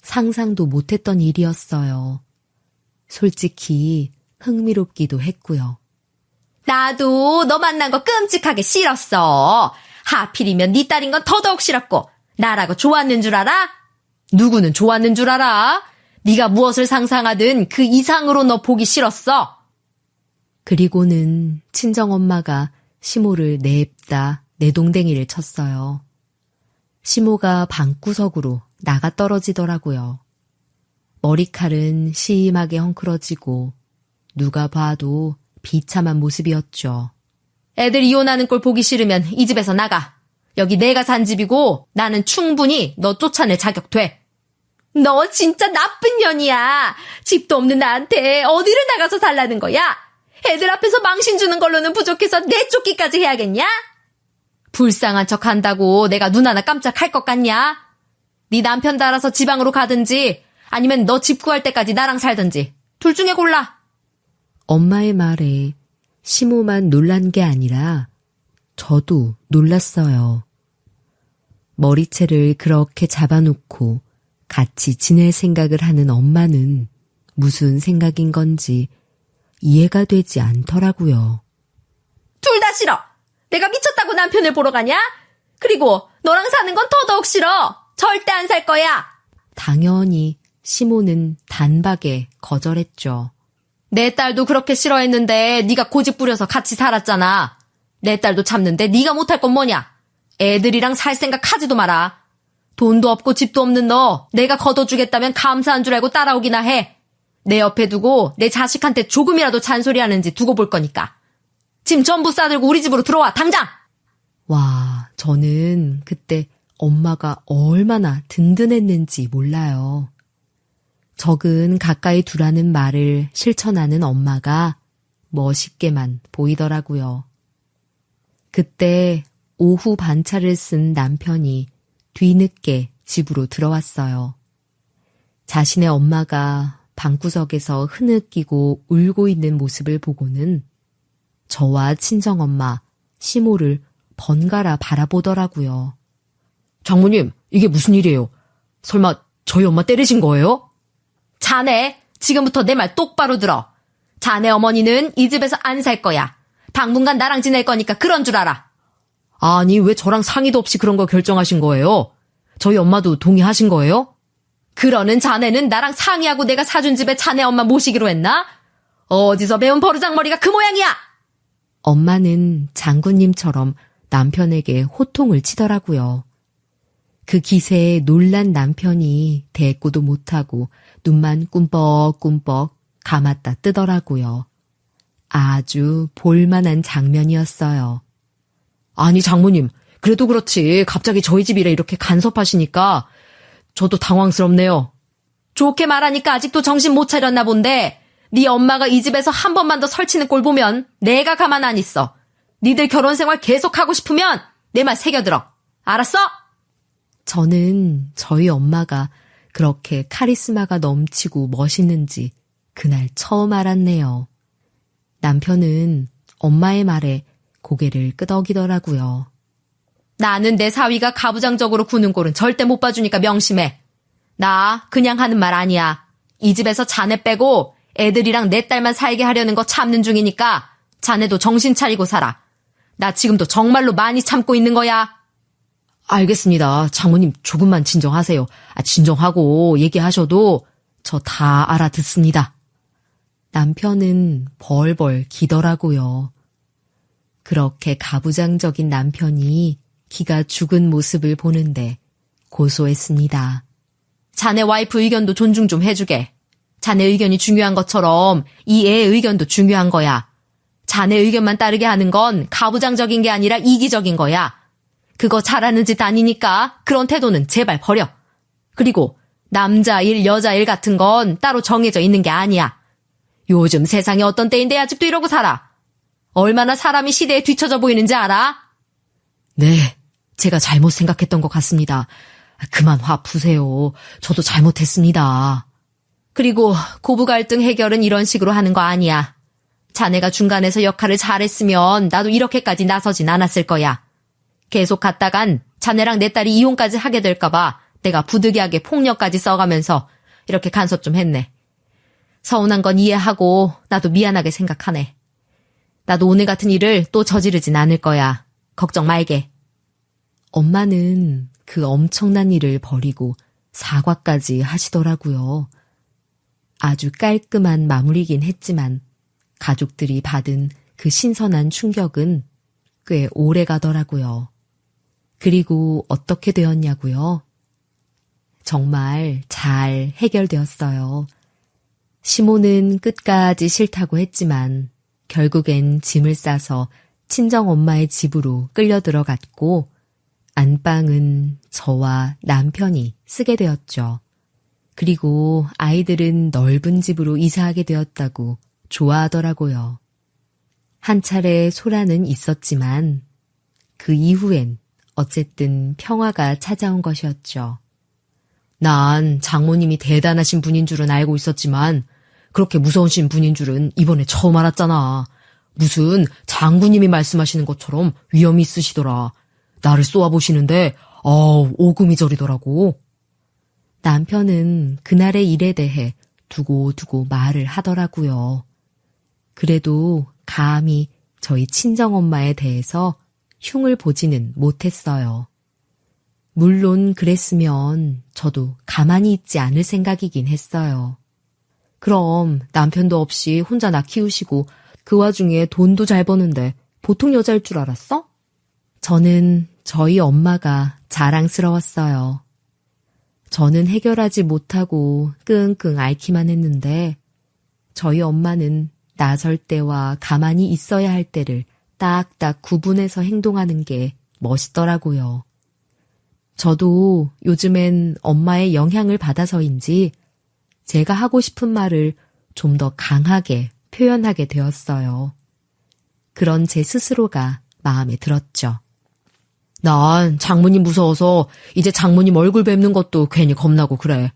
상상도 못했던 일이었어요. 솔직히 흥미롭기도 했고요. 나도 너 만난 거 끔찍하게 싫었어. 하필이면 네 딸인 건 더더욱 싫었고 나라고 좋았는 줄 알아? 누구는 좋았는 줄 알아? 네가 무엇을 상상하든 그 이상으로 너 보기 싫었어. 그리고는 친정엄마가 시모를 냅다 내동댕이를 쳤어요. 시모가 방구석으로 나가 떨어지더라고요. 머리칼은 심하게 헝클어지고 누가 봐도 비참한 모습이었죠. 애들 이혼하는 꼴 보기 싫으면 이 집에서 나가. 여기 내가 산 집이고 나는 충분히 너 쫓아낼 자격 돼. 너 진짜 나쁜 년이야. 집도 없는 나한테 어디를 나가서 살라는 거야? 애들 앞에서 망신 주는 걸로는 부족해서 내쫓기까지 해야겠냐? 불쌍한 척 한다고 내가 눈 하나 깜짝할 것 같냐? 네 남편 따라서 지방으로 가든지 아니면 너 집 구할 때까지 나랑 살든지 둘 중에 골라. 엄마의 말에 시모만 놀란 게 아니라 저도 놀랐어요. 머리채를 그렇게 잡아놓고 같이 지낼 생각을 하는 엄마는 무슨 생각인 건지 이해가 되지 않더라고요. 둘 다 싫어. 내가 미쳤다고 남편을 보러 가냐? 그리고 너랑 사는 건 더더욱 싫어. 절대 안 살 거야. 당연히 시모는 단박에 거절했죠. 내 딸도 그렇게 싫어했는데 네가 고집 부려서 같이 살았잖아. 내 딸도 참는데 네가 못할 건 뭐냐? 애들이랑 살 생각 하지도 마라. 돈도 없고 집도 없는 너 내가 걷어주겠다면 감사한 줄 알고 따라오기나 해. 내 옆에 두고 내 자식한테 조금이라도 잔소리하는지 두고 볼 거니까. 짐 전부 싸들고 우리 집으로 들어와 당장. 와, 저는 그때 엄마가 얼마나 든든했는지 몰라요. 적은 가까이 두라는 말을 실천하는 엄마가 멋있게만 보이더라고요. 그때 오후 반차를 쓴 남편이 뒤늦게 집으로 들어왔어요. 자신의 엄마가 방구석에서 흐느끼고 울고 있는 모습을 보고는 저와 친정엄마, 시모를 번갈아 바라보더라고요. 장모님, 이게 무슨 일이에요? 설마 저희 엄마 때리신 거예요? 자네 지금부터 내 말 똑바로 들어. 자네 어머니는 이 집에서 안 살 거야. 당분간 나랑 지낼 거니까 그런 줄 알아. 아니, 왜 저랑 상의도 없이 그런 거 결정하신 거예요? 저희 엄마도 동의하신 거예요? 그러는 자네는 나랑 상의하고 내가 사준 집에 자네 엄마 모시기로 했나? 어디서 배운 버르장머리가 그 모양이야? 엄마는 장군님처럼 남편에게 호통을 치더라고요. 그 기세에 놀란 남편이 대꾸도 못하고 눈만 꿈뻑꿈뻑 감았다 뜨더라고요. 아주 볼만한 장면이었어요. 아니, 장모님, 그래도 그렇지 갑자기 저희 집 일에 이렇게 간섭하시니까 저도 당황스럽네요. 좋게 말하니까 아직도 정신 못 차렸나 본데 네 엄마가 이 집에서 한 번만 더 설치는 꼴 보면 내가 가만 안 있어. 니들 결혼 생활 계속하고 싶으면 내 말 새겨들어. 알았어? 저는 저희 엄마가 그렇게 카리스마가 넘치고 멋있는지 그날 처음 알았네요. 남편은 엄마의 말에 고개를 끄덕이더라고요. 나는 내 사위가 가부장적으로 구는 꼴은 절대 못 봐주니까 명심해. 나 그냥 하는 말 아니야. 이 집에서 자네 빼고 애들이랑 내 딸만 살게 하려는 거 참는 중이니까 자네도 정신 차리고 살아. 나 지금도 정말로 많이 참고 있는 거야. 알겠습니다. 장모님, 조금만 진정하세요. 진정하고 얘기하셔도 저 다 알아듣습니다. 남편은 벌벌 기더라고요. 그렇게 가부장적인 남편이 기가 죽은 모습을 보는데 고소했습니다. 자네 와이프 의견도 존중 좀 해주게. 자네 의견이 중요한 것처럼 이 애의 의견도 중요한 거야. 자네 의견만 따르게 하는 건 가부장적인 게 아니라 이기적인 거야. 그거 잘하는 짓 아니니까 그런 태도는 제발 버려. 그리고 남자 일, 여자 일 같은 건 따로 정해져 있는 게 아니야. 요즘 세상이 어떤 때인데 아직도 이러고 살아. 얼마나 사람이 시대에 뒤처져 보이는지 알아? 네, 제가 잘못 생각했던 것 같습니다. 그만 화 푸세요. 저도 잘못했습니다. 그리고 고부 갈등 해결은 이런 식으로 하는 거 아니야. 자네가 중간에서 역할을 잘했으면 나도 이렇게까지 나서진 않았을 거야. 계속 갔다간 자네랑 내 딸이 이혼까지 하게 될까봐 내가 부득이하게 폭력까지 써가면서 이렇게 간섭 좀 했네. 서운한 건 이해하고 나도 미안하게 생각하네. 나도 오늘 같은 일을 또 저지르진 않을 거야. 걱정 말게. 엄마는 그 엄청난 일을 버리고 사과까지 하시더라고요. 아주 깔끔한 마무리긴 했지만 가족들이 받은 그 신선한 충격은 꽤 오래 가더라고요. 그리고 어떻게 되었냐고요? 정말 잘 해결되었어요. 시모는 끝까지 싫다고 했지만 결국엔 짐을 싸서 친정엄마의 집으로 끌려 들어갔고 안방은 저와 남편이 쓰게 되었죠. 그리고 아이들은 넓은 집으로 이사하게 되었다고 좋아하더라고요. 한 차례 소란은 있었지만 그 이후엔 어쨌든 평화가 찾아온 것이었죠. 난 장모님이 대단하신 분인 줄은 알고 있었지만 그렇게 무서우신 분인 줄은 이번에 처음 알았잖아. 무슨 장군님이 말씀하시는 것처럼 위험이 있으시더라. 나를 쏘아보시는데 오금이 저리더라고. 남편은 그날의 일에 대해 두고두고 말을 하더라고요. 그래도 감히 저희 친정엄마에 대해서 흉을 보지는 못했어요. 물론 그랬으면 저도 가만히 있지 않을 생각이긴 했어요. 그럼 남편도 없이 혼자 나 키우시고 그 와중에 돈도 잘 버는데 보통 여자일 줄 알았어? 저는 저희 엄마가 자랑스러웠어요. 저는 해결하지 못하고 끙끙 앓기만 했는데 저희 엄마는 나설 때와 가만히 있어야 할 때를 딱딱 구분해서 행동하는 게 멋있더라고요. 저도 요즘엔 엄마의 영향을 받아서인지 제가 하고 싶은 말을 좀 더 강하게 표현하게 되었어요. 그런 제 스스로가 마음에 들었죠. 난 장모님 무서워서 이제 장모님 얼굴 뵙는 것도 괜히 겁나고 그래.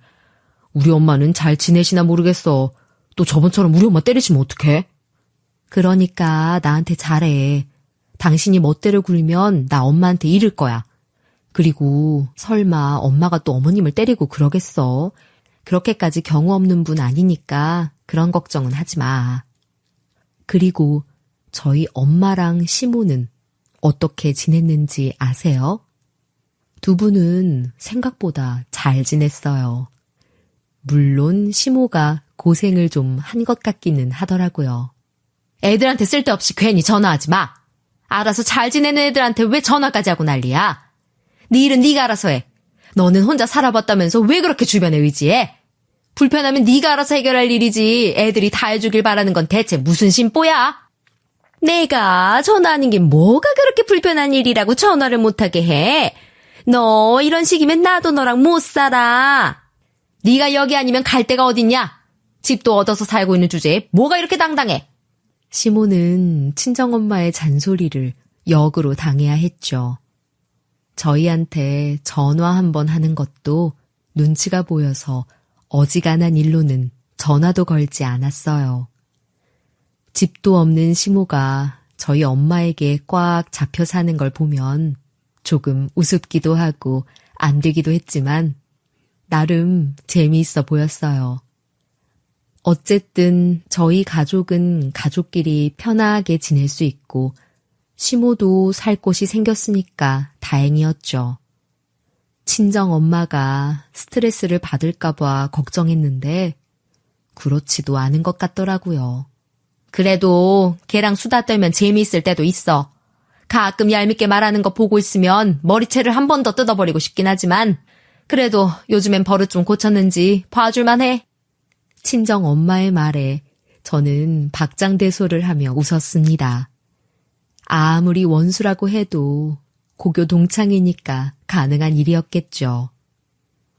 우리 엄마는 잘 지내시나 모르겠어. 또 저번처럼 우리 엄마 때리시면 어떡해? 그러니까 나한테 잘해. 당신이 멋대로 굴면 나 엄마한테 이를 거야. 그리고 설마 엄마가 또 어머님을 때리고 그러겠어? 그렇게까지 경우 없는 분 아니니까 그런 걱정은 하지 마. 그리고 저희 엄마랑 시모는 어떻게 지냈는지 아세요? 두 분은 생각보다 잘 지냈어요. 물론 시모가 고생을 좀 한 것 같기는 하더라고요. 애들한테 쓸데없이 괜히 전화하지 마. 알아서 잘 지내는 애들한테 왜 전화까지 하고 난리야. 네 일은 네가 알아서 해. 너는 혼자 살아봤다면서 왜 그렇게 주변에 의지해? 불편하면 네가 알아서 해결할 일이지 애들이 다 해주길 바라는 건 대체 무슨 심보야? 내가 전화하는 게 뭐가 그렇게 불편한 일이라고 전화를 못하게 해? 너 이런 식이면 나도 너랑 못 살아. 네가 여기 아니면 갈 데가 어딨냐? 집도 얻어서 살고 있는 주제에 뭐가 이렇게 당당해? 시모는 친정엄마의 잔소리를 역으로 당해야 했죠. 저희한테 전화 한 번 하는 것도 눈치가 보여서 어지간한 일로는 전화도 걸지 않았어요. 집도 없는 시모가 저희 엄마에게 꽉 잡혀 사는 걸 보면 조금 우습기도 하고 안 되기도 했지만 나름 재미있어 보였어요. 어쨌든 저희 가족은 가족끼리 편하게 지낼 수 있고 시모도 살 곳이 생겼으니까 다행이었죠. 친정엄마가 스트레스를 받을까봐 걱정했는데 그렇지도 않은 것 같더라고요. 그래도 걔랑 수다 떨면 재미있을 때도 있어. 가끔 얄밉게 말하는 거 보고 있으면 머리채를 한 번 더 뜯어버리고 싶긴 하지만 그래도 요즘엔 버릇 좀 고쳤는지 봐줄만 해. 친정엄마의 말에 저는 박장대소를 하며 웃었습니다. 아무리 원수라고 해도 고교 동창이니까 가능한 일이었겠죠.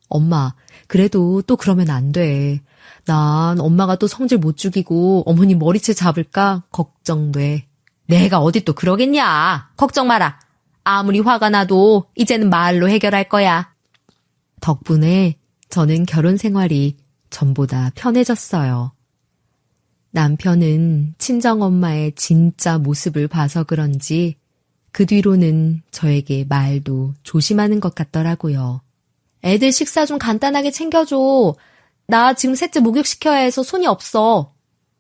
엄마, 그래도 또 그러면 안 돼. 난 엄마가 또 성질 못 죽이고 어머니 머리채 잡을까 걱정돼. 내가 어디 또 그러겠냐. 걱정 마라. 아무리 화가 나도 이제는 말로 해결할 거야. 덕분에 저는 결혼 생활이 전보다 편해졌어요. 남편은 친정엄마의 진짜 모습을 봐서 그런지 그 뒤로는 저에게 말도 조심하는 것 같더라고요. 애들 식사 좀 간단하게 챙겨줘. 나 지금 셋째 목욕시켜야 해서 손이 없어.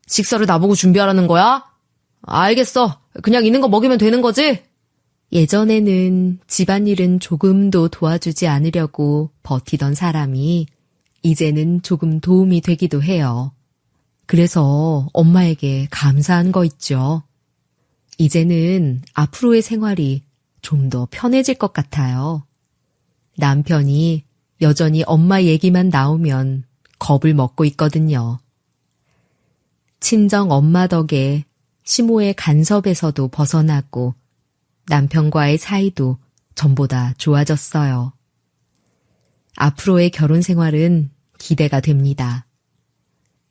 식사를 나보고 준비하라는 거야? 알겠어. 그냥 있는 거 먹이면 되는 거지? 예전에는 집안일은 조금도 도와주지 않으려고 버티던 사람이 이제는 조금 도움이 되기도 해요. 그래서 엄마에게 감사한 거 있죠. 이제는 앞으로의 생활이 좀 더 편해질 것 같아요. 남편이 여전히 엄마 얘기만 나오면 겁을 먹고 있거든요. 친정 엄마 덕에 시모의 간섭에서도 벗어나고 남편과의 사이도 전보다 좋아졌어요. 앞으로의 결혼 생활은 기대가 됩니다.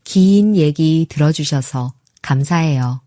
긴 얘기 들어주셔서 감사해요.